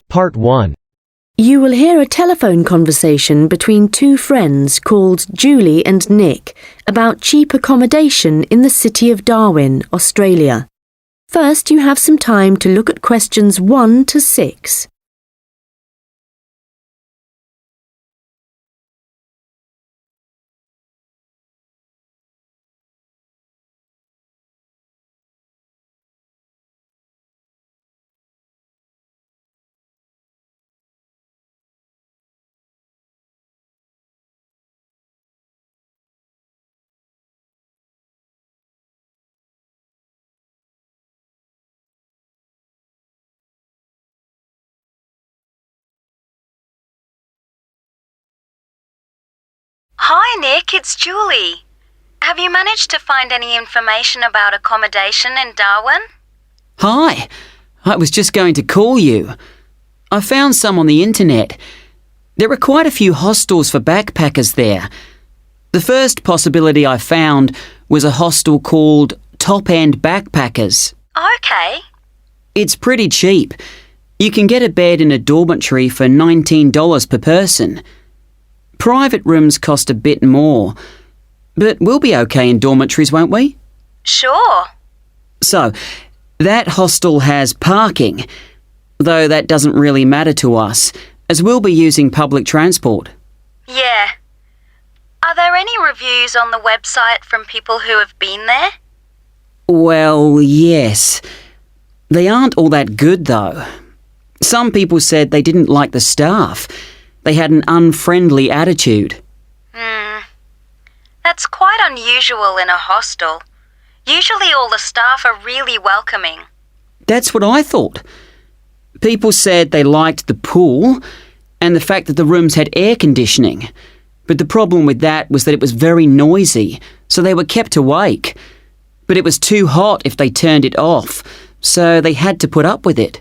Part 1. You will hear a telephone conversation between two friends called Julie and Nick about cheap accommodation in the city of Darwin, Australia. First, you have some time to look at questions 1 to 6. Hi Nick, it's Julie. Have you managed to find any information about accommodation in Darwin? Hi, I was just going to call you. I found some on the internet. There are quite a few hostels for backpackers there. The first possibility I found was a hostel called Top End Backpackers. Okay. It's pretty cheap. You can get a bed in a dormitory for $19 per person. Private rooms cost a bit more, but we'll be okay in dormitories, won't we? Sure. So, that hostel has parking, though that doesn't really matter to us, as we'll be using public transport. Yeah. Are there any reviews on the website from people who have been there? Well, yes. They aren't all that good, though. Some people said they didn't like the staff. They had an unfriendly attitude. That's quite unusual in a hostel. Usually all the staff are really welcoming. That's what I thought. People said they liked the pool and the fact that the rooms had air conditioning. But the problem with that was that it was very noisy, so they were kept awake. But it was too hot if they turned it off, so they had to put up with it.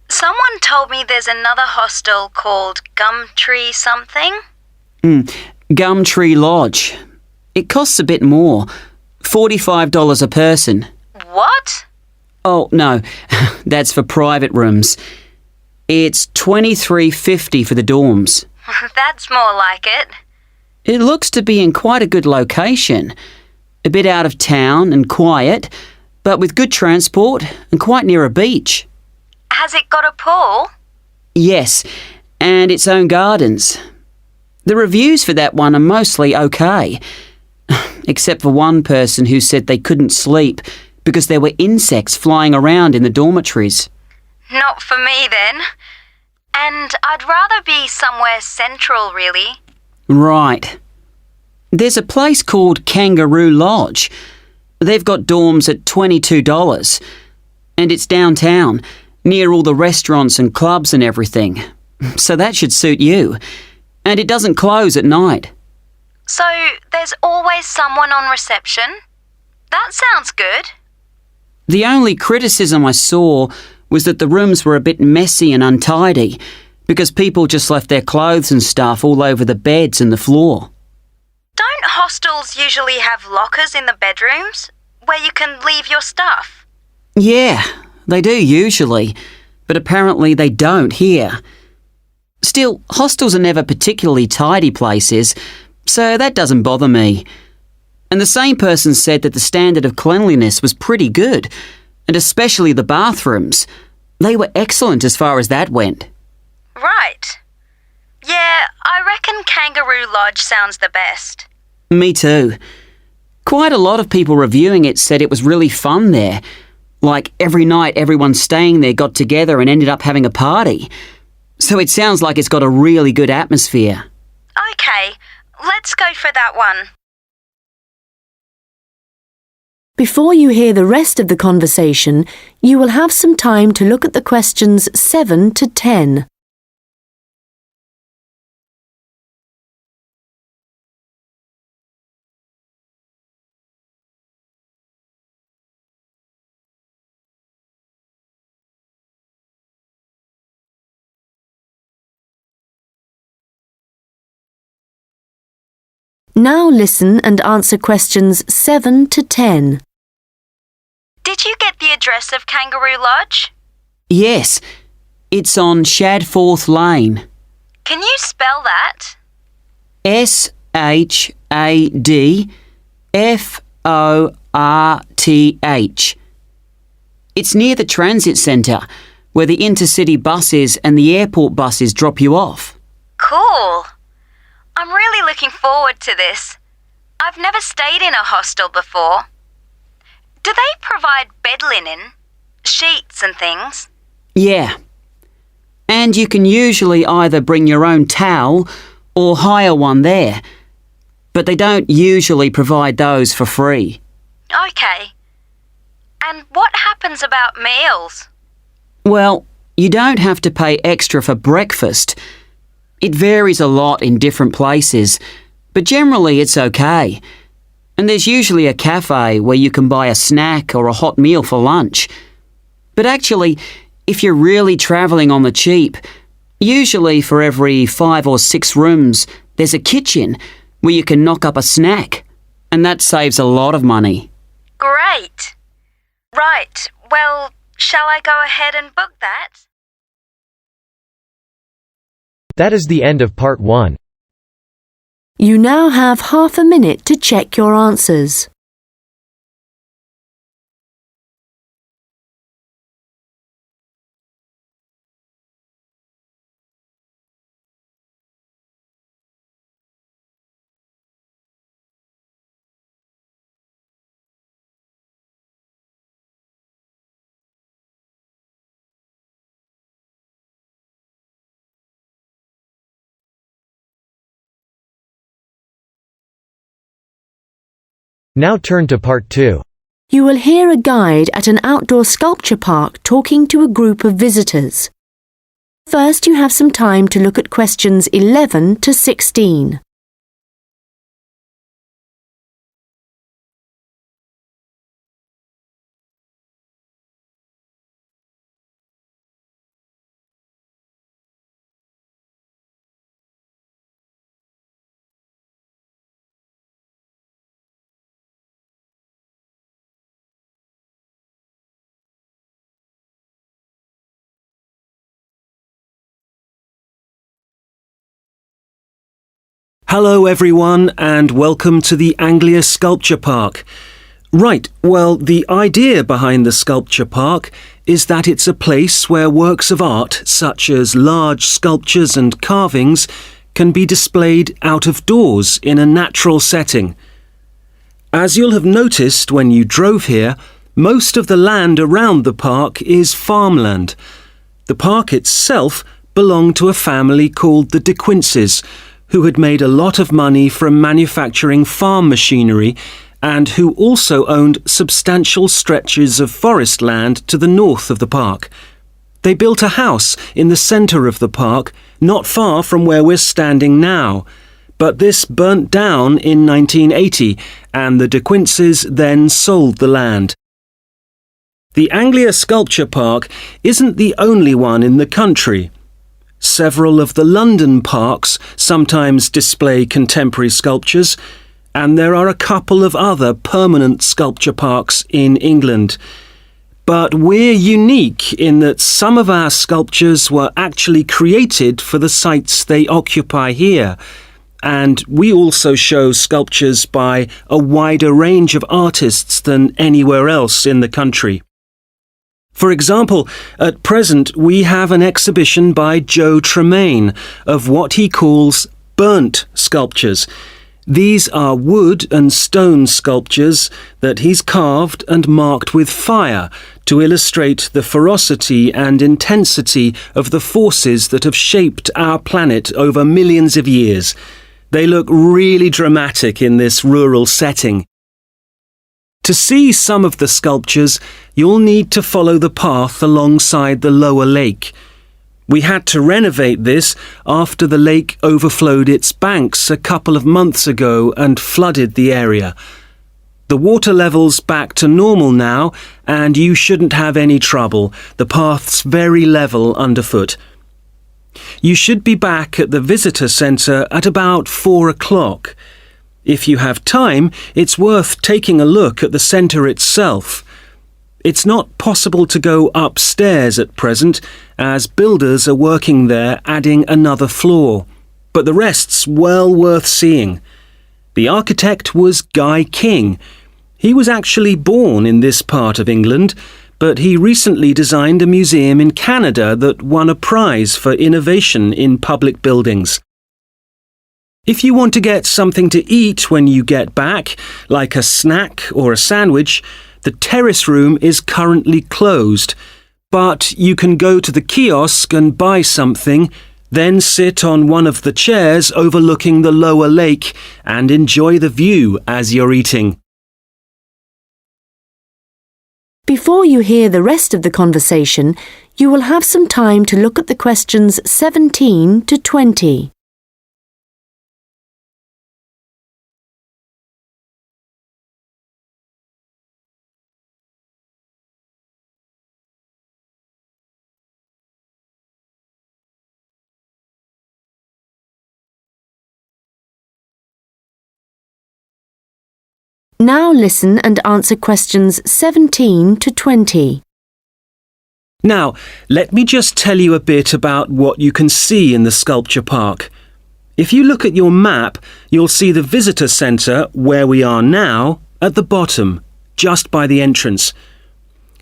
Someone told me there's another hostel called Gumtree something. Gumtree Lodge. It costs a bit more, $45 a person. What? Oh, no, that's for private rooms. It's $23.50 for the dorms. That's more like it. It looks to be in quite a good location. A bit out of town and quiet, but with good transport and quite near a beach. Has it got a pool? Yes, and its own gardens. The reviews for that one are mostly okay, except for one person who said they couldn't sleep because there were insects flying around in the dormitories. Not for me then. And I'd rather be somewhere central, really. Right. There's a place called Kangaroo Lodge. They've got dorms at $22, and it's downtown, near all the restaurants and clubs and everything. So that should suit you. And it doesn't close at night. So there's always someone on reception? That sounds good. The only criticism I saw was that the rooms were a bit messy and untidy because people just left their clothes and stuff all over the beds and the floor. Don't hostels usually have lockers in the bedrooms where you can leave your stuff? Yeah, they do usually, but apparently they don't here. Still, hostels are never particularly tidy places, so that doesn't bother me. And the same person said that the standard of cleanliness was pretty good, and especially the bathrooms. They were excellent as far as that went. Right. Yeah, I reckon Kangaroo Lodge sounds the best. Me too. Quite a lot of people reviewing it said it was really fun there. Like every night everyone staying there got together and ended up having a party. So it sounds like it's got a really good atmosphere. Okay, let's go for that one. Before you hear the rest of the conversation, you will have some time to look at the questions 7 to 10. Now listen and answer questions 7 to 10. Did you get the address of Kangaroo Lodge? Yes, it's on Shadforth Lane. Can you spell that? Shadforth. It's near the transit centre, where the intercity buses and the airport buses drop you off. Cool. I'm really looking forward to this. I've never stayed in a hostel before. Do they provide bed linen, sheets and things? Yeah. And you can usually either bring your own towel or hire one there, but they don't usually provide those for free. Okay. And what happens about meals? Well, you don't have to pay extra for breakfast. It varies a lot in different places, but generally it's okay. And there's usually a cafe where you can buy a snack or a hot meal for lunch. But actually, if you're really travelling on the cheap, usually for every 5 or 6 rooms, there's a kitchen where you can knock up a snack. And that saves a lot of money. Great. Right, well, shall I go ahead and book that? That is the end of part 1. You now have half a minute to check your answers. Now turn to part 2. You will hear a guide at an outdoor sculpture park talking to a group of visitors. First, you have some time to look at questions 11 to 16. Hello everyone and welcome to the Anglia Sculpture Park. Right, well, the idea behind the sculpture park is that it's a place where works of art, such as large sculptures and carvings, can be displayed out of doors in a natural setting. As you'll have noticed when you drove here, most of the land around the park is farmland. The park itself belonged to a family called the De Quinces, who had made a lot of money from manufacturing farm machinery and who also owned substantial stretches of forest land to the north of the park. They built a house in the centre of the park, not far from where we're standing now, but this burnt down in 1980 and the De Quinces then sold the land. The Anglia Sculpture Park isn't the only one in the country. Several of the London parks sometimes display contemporary sculptures, and there are a couple of other permanent sculpture parks in England. But we're unique in that some of our sculptures were actually created for the sites they occupy here, and we also show sculptures by a wider range of artists than anywhere else in the country. For example, at present we have an exhibition by Joe Tremaine of what he calls burnt sculptures. These are wood and stone sculptures that he's carved and marked with fire to illustrate the ferocity and intensity of the forces that have shaped our planet over millions of years. They look really dramatic in this rural setting. To see some of the sculptures, you'll need to follow the path alongside the lower lake. We had to renovate this after the lake overflowed its banks a couple of months ago and flooded the area. The water level's back to normal now, and you shouldn't have any trouble. The path's very level underfoot. You should be back at the visitor centre at about 4 o'clock. If you have time, it's worth taking a look at the centre itself. It's not possible to go upstairs at present, as builders are working there adding another floor, but the rest's well worth seeing. The architect was Guy King. He was actually born in this part of England, but he recently designed a museum in Canada that won a prize for innovation in public buildings. If you want to get something to eat when you get back, like a snack or a sandwich, the terrace room is currently closed, but you can go to the kiosk and buy something, then sit on one of the chairs overlooking the lower lake and enjoy the view as you're eating. Before you hear the rest of the conversation, you will have some time to look at the questions 17 to 20. Now listen and answer questions 17 to 20. Now, let me just tell you a bit about what you can see in the sculpture park. If you look at your map, you'll see the visitor centre, where we are now, at the bottom, just by the entrance.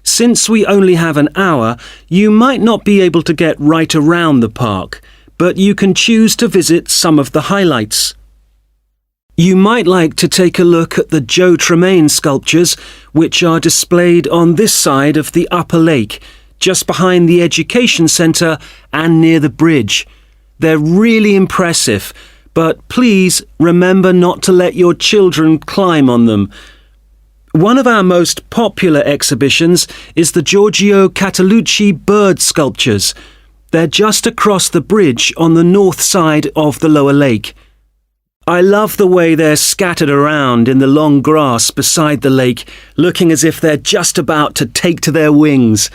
Since we only have an hour, you might not be able to get right around the park, but you can choose to visit some of the highlights. You might like to take a look at the Joe Tremaine sculptures, which are displayed on this side of the upper lake, just behind the education centre and near the bridge. They're really impressive, but please remember not to let your children climb on them. One of our most popular exhibitions is the Giorgio Catalucci bird sculptures. They're just across the bridge on the north side of the lower lake. I love the way they're scattered around in the long grass beside the lake, looking as if they're just about to take to their wings.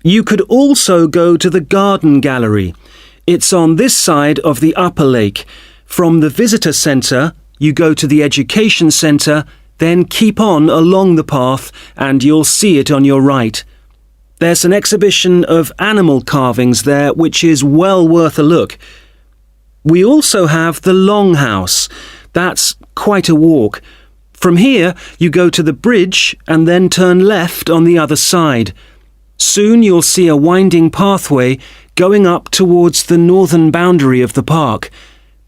You could also go to the garden gallery. It's on this side of the upper lake. From the visitor centre, you go to the education centre, then keep on along the path and you'll see it on your right. There's an exhibition of animal carvings there which is well worth a look. We also have the Longhouse. That's quite a walk. From here, you go to the bridge and then turn left on the other side. Soon you'll see a winding pathway going up towards the northern boundary of the park.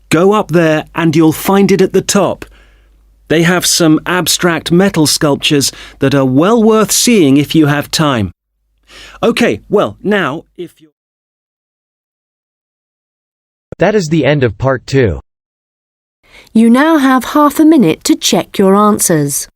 Go up there and you'll find it at the top. They have some abstract metal sculptures that are well worth seeing if you have time. OK, well, now, if you're... That is the end of part 2. You now have half a minute to check your answers.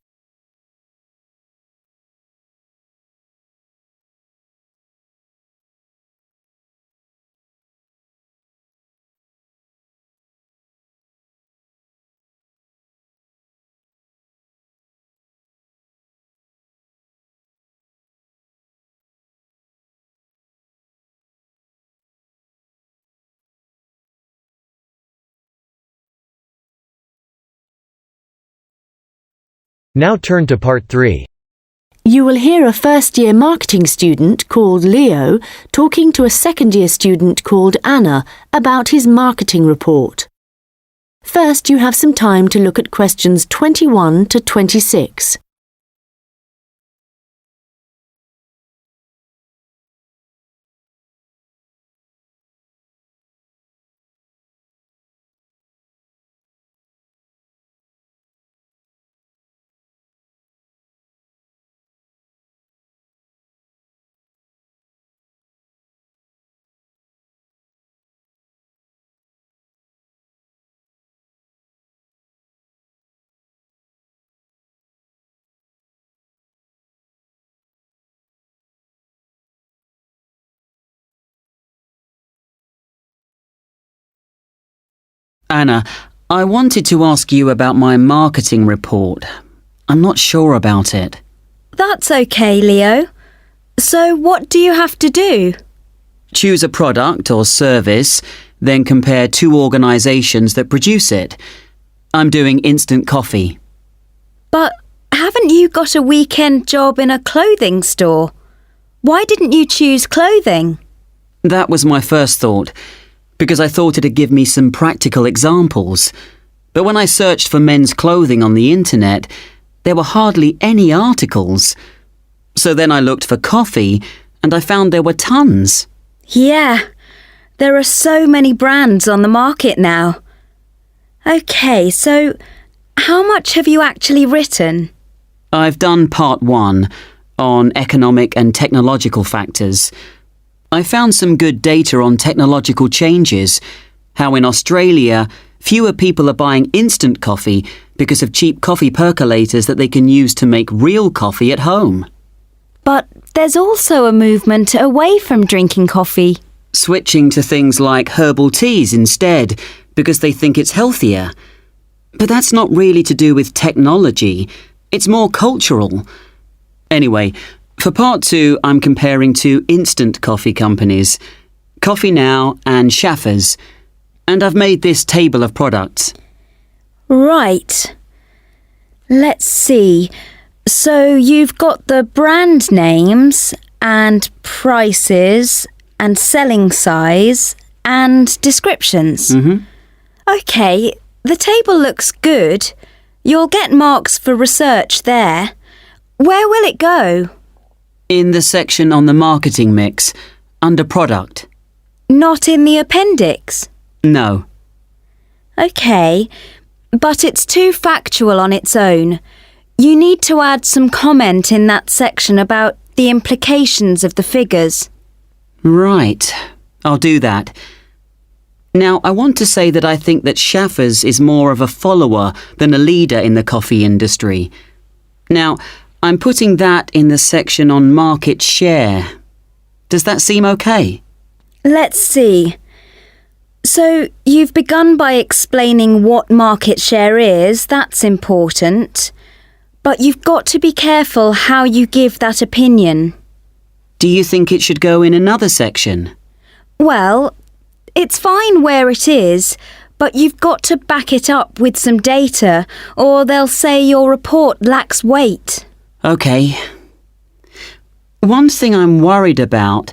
Now turn to part 3. You will hear a first-year marketing student called Leo talking to a second-year student called Anna about his marketing report. First, you have some time to look at questions 21 to 26. Anna, I wanted to ask you about my marketing report. I'm not sure about it. That's okay, Leo. So what do you have to do? Choose a product or service, then compare two organisations that produce it. I'm doing instant coffee. But haven't you got a weekend job in a clothing store? Why didn't you choose clothing? That was my first thought, because I thought it'd give me some practical examples. But when I searched for men's clothing on the internet, there were hardly any articles. So then I looked for coffee, and I found there were tons. Yeah, there are so many brands on the market now. OK, so how much have you actually written? I've done part 1 on economic and technological factors. I found some good data on technological changes, how in Australia fewer people are buying instant coffee because of cheap coffee percolators that they can use to make real coffee at home. But there's also a movement away from drinking coffee. Switching to things like herbal teas instead because they think it's healthier. But that's not really to do with technology. It's more cultural. Anyway, for part 2, I'm comparing 2 instant coffee companies, Coffee Now and Schaffers, and I've made this table of products. Right. Let's see. So you've got the brand names and prices and selling size and descriptions. OK, the table looks good. You'll get marks for research there. Where will it go? In the section on the marketing mix, under product. Not in the appendix? No. OK, but it's too factual on its own. You need to add some comment in that section about the implications of the figures. Right, I'll do that. Now, I want to say that I think that Schaffers is more of a follower than a leader in the coffee industry. Now, I'm putting that in the section on market share. Does that seem okay? Let's see. So, you've begun by explaining what market share is, that's important. But you've got to be careful how you give that opinion. Do you think it should go in another section? Well, it's fine where it is, but you've got to back it up with some data, or they'll say your report lacks weight. OK. One thing I'm worried about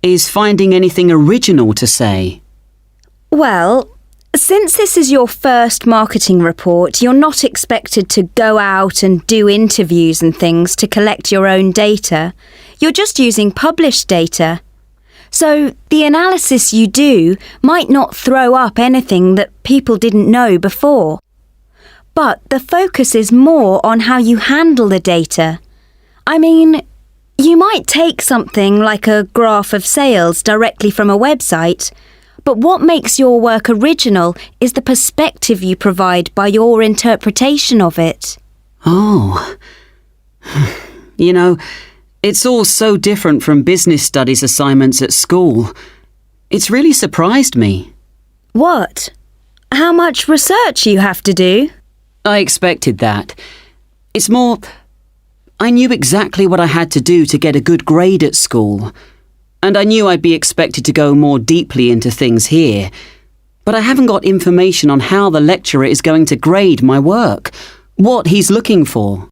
is finding anything original to say. Well, since this is your first marketing report, you're not expected to go out and do interviews and things to collect your own data. You're just using published data. So the analysis you do might not throw up anything that people didn't know before. But the focus is more on how you handle the data. I mean, you might take something like a graph of sales directly from a website, but what makes your work original is the perspective you provide by your interpretation of it. Oh. You know, it's all so different from business studies assignments at school. It's really surprised me. What? How much research you have to do? I expected that. It's more, I knew exactly what I had to do to get a good grade at school. And I knew I'd be expected to go more deeply into things here. But I haven't got information on how the lecturer is going to grade my work, what he's looking for.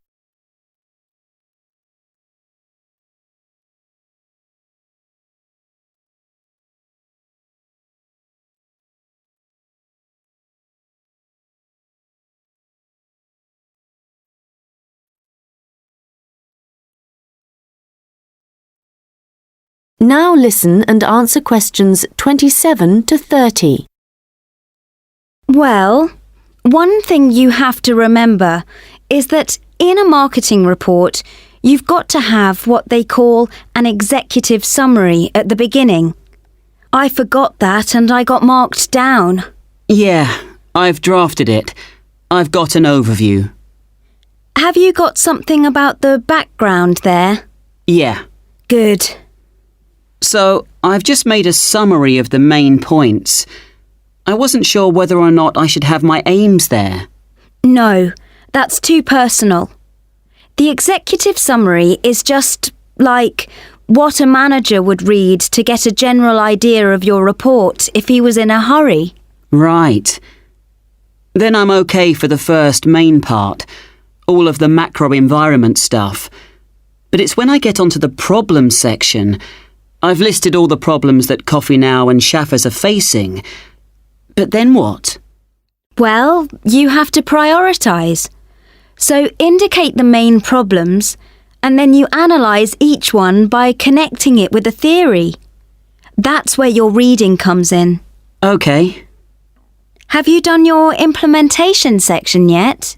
Now listen and answer questions 27 to 30. Well, one thing you have to remember is that in a marketing report, you've got to have what they call an executive summary at the beginning. I forgot that and I got marked down. Yeah, I've drafted it. I've got an overview. Have you got something about the background there? Yeah. Good. So, I've just made a summary of the main points. I wasn't sure whether or not I should have my aims there. No, that's too personal. The executive summary is just like what a manager would read to get a general idea of your report if he was in a hurry. Right. Then I'm okay for the first main part, all of the macro environment stuff. But it's when I get onto the problems section. I've listed all the problems that Coffee Now and Shaffers are facing. But then what? Well, you have to prioritise. So indicate the main problems, and then you analyse each one by connecting it with a theory. That's where your reading comes in. OK. Have you done your implementation section yet?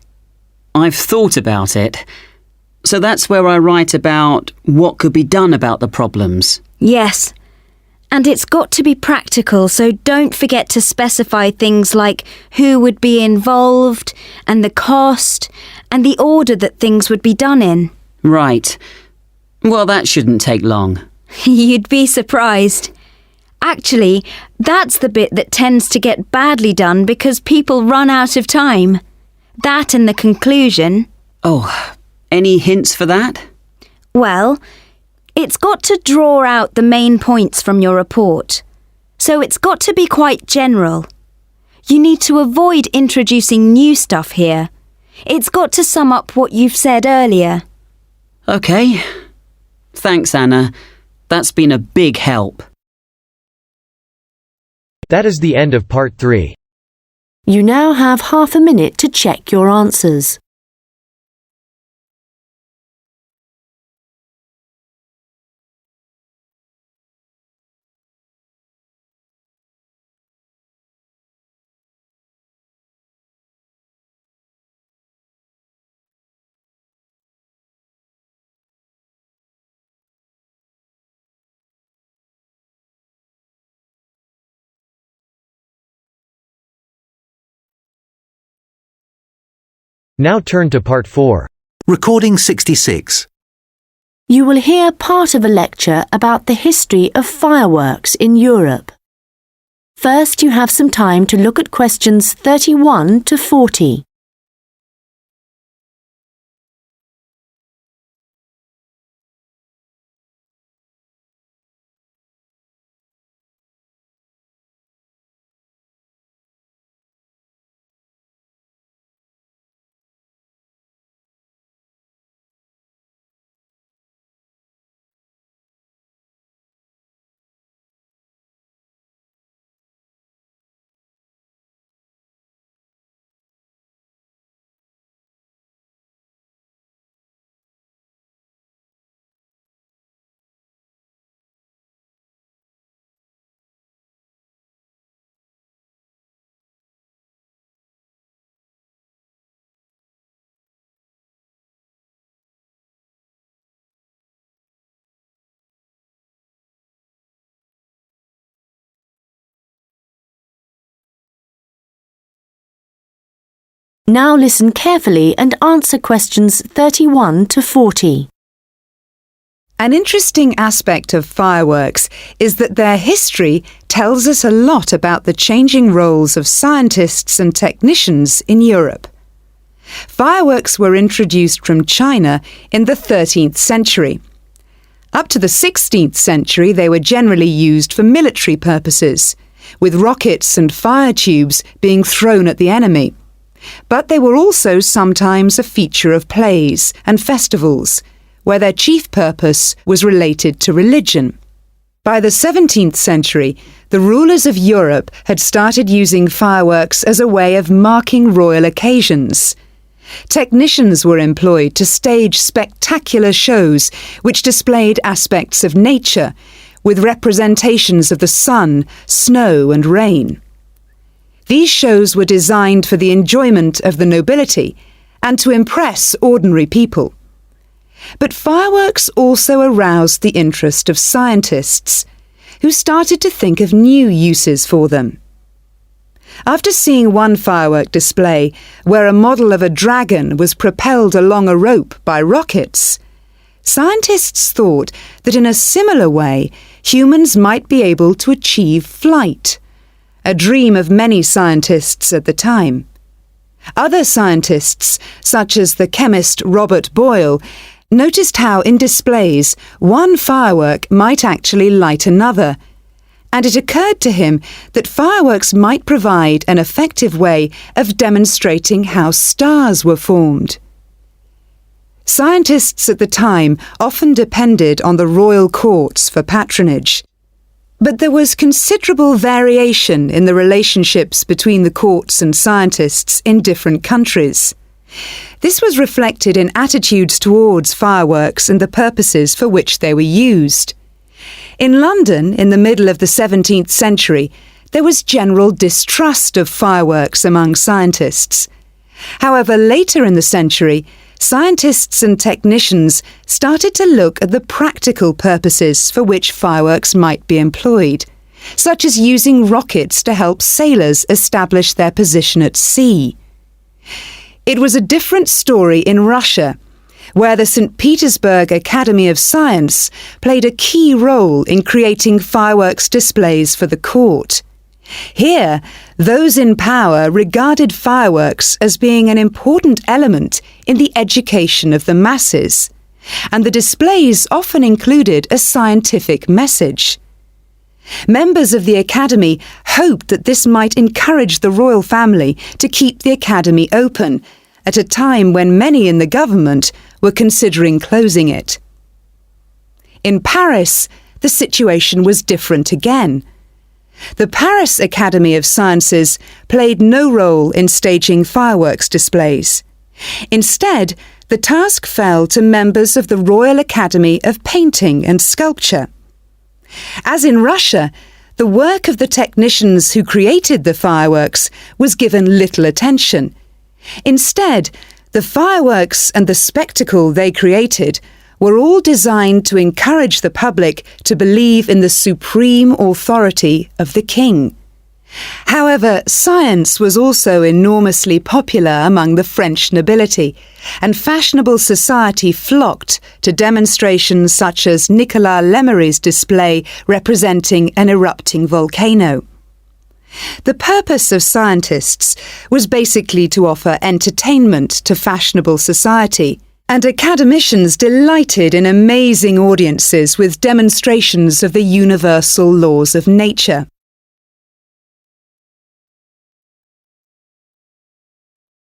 I've thought about it. So that's where I write about what could be done about the problems. Yes. And it's got to be practical, so don't forget to specify things like who would be involved, and the cost, and the order that things would be done in. Right. Well, that shouldn't take long. You'd be surprised. Actually, that's the bit that tends to get badly done because people run out of time. That and the conclusion. Oh, any hints for that? Well, it's got to draw out the main points from your report. So it's got to be quite general. You need to avoid introducing new stuff here. It's got to sum up what you've said earlier. OK. Thanks, Anna. That's been a big help. That is the end of part 3. You now have half a minute to check your answers. Now turn to part 4. Recording 66. You will hear part of a lecture about the history of fireworks in Europe. First, you have some time to look at questions 31 to 40. Now listen carefully and answer questions 31 to 40. An interesting aspect of fireworks is that their history tells us a lot about the changing roles of scientists and technicians in Europe. Fireworks were introduced from China in the 13th century. Up to the 16th century, they were generally used for military purposes, with rockets and fire tubes being thrown at the enemy. But they were also sometimes a feature of plays and festivals, where their chief purpose was related to religion. By the 17th century, the rulers of Europe had started using fireworks as a way of marking royal occasions. Technicians were employed to stage spectacular shows which displayed aspects of nature, with representations of the sun, snow and rain. These shows were designed for the enjoyment of the nobility and to impress ordinary people. But fireworks also aroused the interest of scientists, who started to think of new uses for them. After seeing one firework display where a model of a dragon was propelled along a rope by rockets, scientists thought that in a similar way humans might be able to achieve flight, a dream of many scientists at the time. Other scientists, such as the chemist Robert Boyle, noticed how in displays one firework might actually light another, and it occurred to him that fireworks might provide an effective way of demonstrating how stars were formed. Scientists at the time often depended on the royal courts for patronage, but there was considerable variation in the relationships between the courts and scientists in different countries. This was reflected in attitudes towards fireworks and the purposes for which they were used. In London, in the middle of the 17th century, there was general distrust of fireworks among scientists. However, later in the century, scientists and technicians started to look at the practical purposes for which fireworks might be employed, such as using rockets to help sailors establish their position at sea. It was a different story in Russia, where the St. Petersburg Academy of Science played a key role in creating fireworks displays for the court. Here, those in power regarded fireworks as being an important element in the education of the masses, and the displays often included a scientific message. Members of the Academy hoped that this might encourage the royal family to keep the Academy open, at a time when many in the government were considering closing it. In Paris, the situation was different again. The Paris Academy of Sciences played no role in staging fireworks displays. Instead, the task fell to members of the Royal Academy of Painting and Sculpture. As in Russia, the work of the technicians who created the fireworks was given little attention. Instead, the fireworks and the spectacle they created were all designed to encourage the public to believe in the supreme authority of the king. However, science was also enormously popular among the French nobility, and fashionable society flocked to demonstrations such as Nicolas Lemery's display representing an erupting volcano. The purpose of scientists was basically to offer entertainment to fashionable society, and academicians delighted in amazing audiences with demonstrations of the universal laws of nature.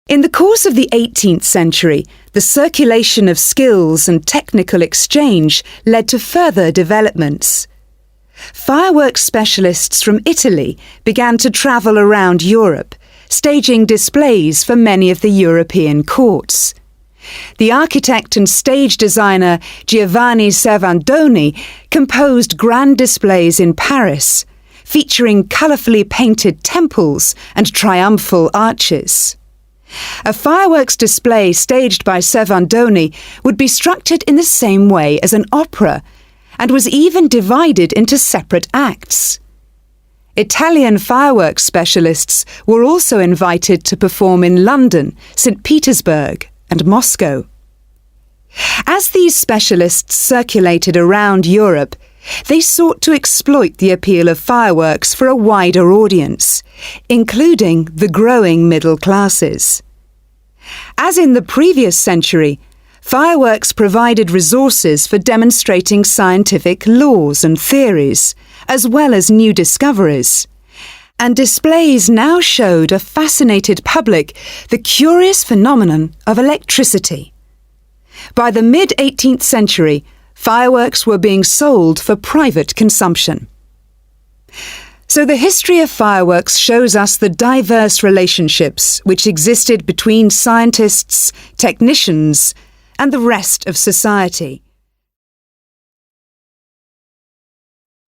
In the course of the 18th century, the circulation of skills and technical exchange led to further developments. Fireworks specialists from Italy began to travel around Europe, staging displays for many of the European courts. The architect and stage designer Giovanni Servandoni composed grand displays in Paris, featuring colourfully painted temples and triumphal arches. A fireworks display staged by Servandoni would be structured in the same way as an opera, and was even divided into separate acts. Italian fireworks specialists were also invited to perform in London, St. Petersburg, and Moscow. As these specialists circulated around Europe, they sought to exploit the appeal of fireworks for a wider audience, including the growing middle classes. As in the previous century, fireworks provided resources for demonstrating scientific laws and theories, as well as new discoveries. And displays now showed a fascinated public the curious phenomenon of electricity. By the mid-18th century, fireworks were being sold for private consumption. So the history of fireworks shows us the diverse relationships which existed between scientists, technicians, and the rest of society.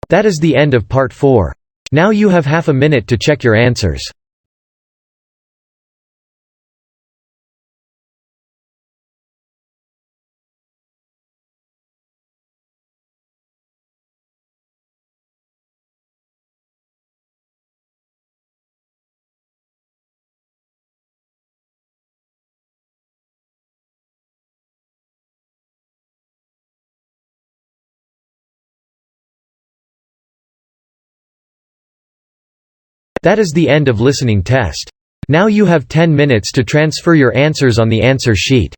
That is the end of part 4. Now you have half a minute to check your answers. That is the end of listening test. Now you have 10 minutes to transfer your answers on the answer sheet.